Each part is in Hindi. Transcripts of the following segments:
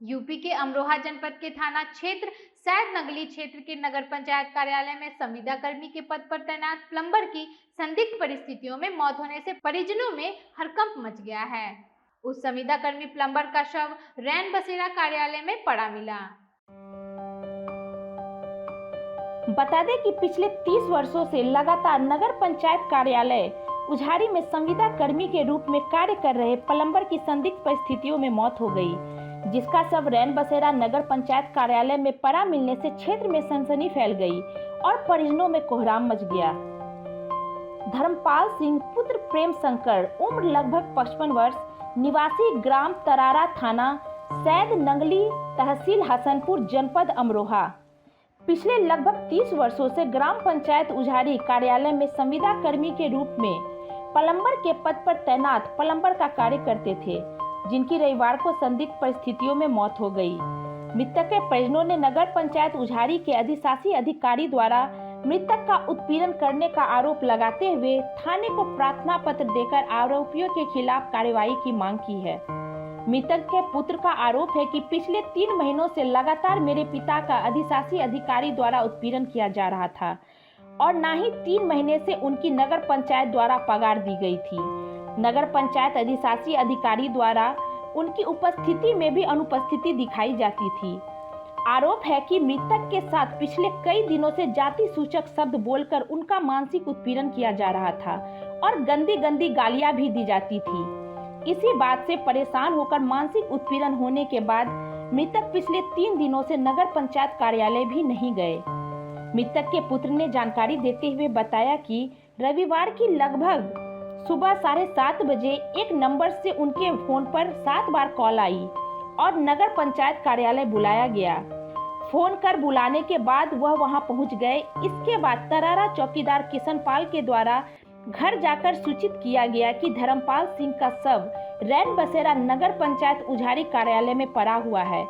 यूपी के अमरोहा जनपद के थाना क्षेत्र सैद नगली क्षेत्र के नगर पंचायत कार्यालय में संविदा कर्मी के पद पर तैनात प्लम्बर की संदिग्ध परिस्थितियों में मौत होने से परिजनों में हड़कंप मच गया है। उस संविदा कर्मी प्लम्बर का शव रैन बसेरा कार्यालय में पड़ा मिला। बता दें कि पिछले 30 वर्षों से लगातार नगर पंचायत कार्यालय उझारी में संविदा कर्मी के रूप में कार्य कर रहे प्लम्बर की संदिग्ध परिस्थितियों में मौत हो गई, जिसका शव रैन बसेरा नगर पंचायत कार्यालय में पड़ा मिलने से क्षेत्र में सनसनी फैल गई और परिजनों में कोहराम मच गया। धर्मपाल सिंह पुत्र प्रेम शंकर, उम्र लगभग 55 वर्ष, निवासी ग्राम तरारा, थाना सैद नंगली, तहसील हसनपुर, जनपद अमरोहा। पिछले लगभग 30 वर्षों से ग्राम पंचायत उझारी कार्यालय में संविदा कर्मी के रूप में प्लम्बर के पद पर तैनात प्लम्बर का कार्य करते थे, जिनकी रविवार को संदिग्ध परिस्थितियों में मौत हो गई। मृतक के परिजनों ने नगर पंचायत उझारी के अधिशासी अधिकारी द्वारा मृतक का उत्पीड़न करने का आरोप लगाते हुए थाने को प्रार्थना पत्र देकर आरोपियों के खिलाफ कार्रवाई की मांग की है। मृतक के पुत्र का आरोप है कि पिछले 3 महीनों से लगातार मेरे पिता का अधिशासी अधिकारी द्वारा उत्पीड़न किया जा रहा था और न ही 3 महीने से उनकी नगर पंचायत द्वारा पगार दी गई थी। नगर पंचायत अधिशासी अधिकारी द्वारा उनकी उपस्थिति में भी अनुपस्थिति दिखाई जाती थी। आरोप है कि मृतक के साथ पिछले कई दिनों से जाति सूचक शब्द बोलकर उनका मानसिक उत्पीड़न किया जा रहा था और गंदी गंदी गालियां भी दी जाती थी। इसी बात से परेशान होकर मानसिक उत्पीड़न होने के बाद मृतक पिछले 3 दिनों से नगर पंचायत कार्यालय भी नहीं गए। मृतक के पुत्र ने जानकारी देते हुए बताया कि रविवार की लगभग सुबह 7:30 बजे एक नंबर से उनके फोन पर 7 बार कॉल आई और नगर पंचायत कार्यालय बुलाया गया। फोन कर बुलाने के बाद वह वहां पहुंच गए। इसके बाद तरारा चौकीदार किशनपाल के द्वारा घर जाकर सूचित किया गया कि धर्मपाल सिंह का शव रैन बसेरा नगर पंचायत उझारी कार्यालय में पड़ा हुआ है।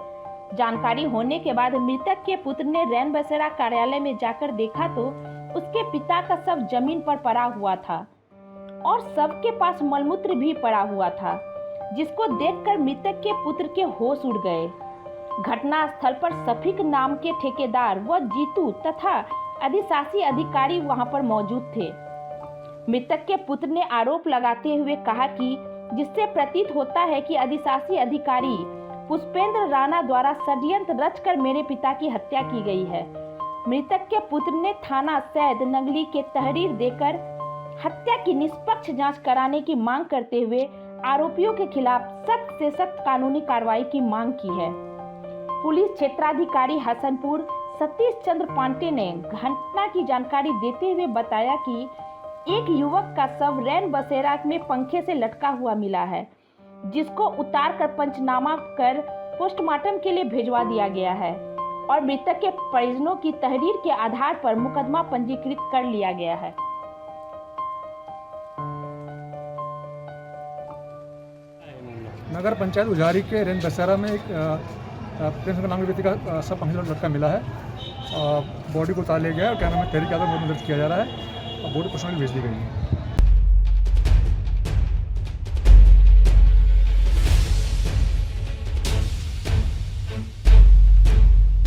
जानकारी होने के बाद मृतक के पुत्र ने रैन बसेरा कार्यालय में जाकर देखा तो उसके पिता का शव जमीन पर पड़ा हुआ था और शव के पास मलमूत्र भी पड़ा हुआ था, जिसको देखकर मृतक के पुत्र के होश उड़ गए। घटना स्थल पर सफीक नाम के ठेकेदार व जीतू तथा अधिशासी अधिकारी वहां पर मौजूद थे। मृतक के पुत्र ने आरोप लगाते हुए कहा कि जिससे प्रतीत होता है कि अधिशासी अधिकारी पुष्पेंद्र राणा द्वारा षड्यंत्र रचकर मेरे पिता की हत्या की गई है। मृतक के पुत्र ने थाना सैद नगली के तहरीर देकर हत्या की निष्पक्ष जांच कराने की मांग करते हुए आरोपियों के खिलाफ सख्त से सख्त कानूनी कार्रवाई की मांग की है। पुलिस क्षेत्राधिकारी हसनपुर सतीश चंद्र पांडे ने घटना की जानकारी देते हुए बताया कि एक युवक का शव रैन बसेरा में पंखे से लटका हुआ मिला है, जिसको उतार कर पंचनामा कर पोस्टमार्टम के लिए भिजवा दिया गया है और मृतक के परिजनों की तहरीर के आधार पर मुकदमा पंजीकृत कर लिया गया है। नगर पंचायत उझारी के रैन बसेरा में एक प्रेम शंकर नाम के व्यक्ति का शव पंखे से लटका मिला है। बॉडी को उतार लिया गया है और क्या नाम है तहरीर के आधार पर मदद किया जा रहा है और बॉडी पोस्टमार्टम भेज दी गई है।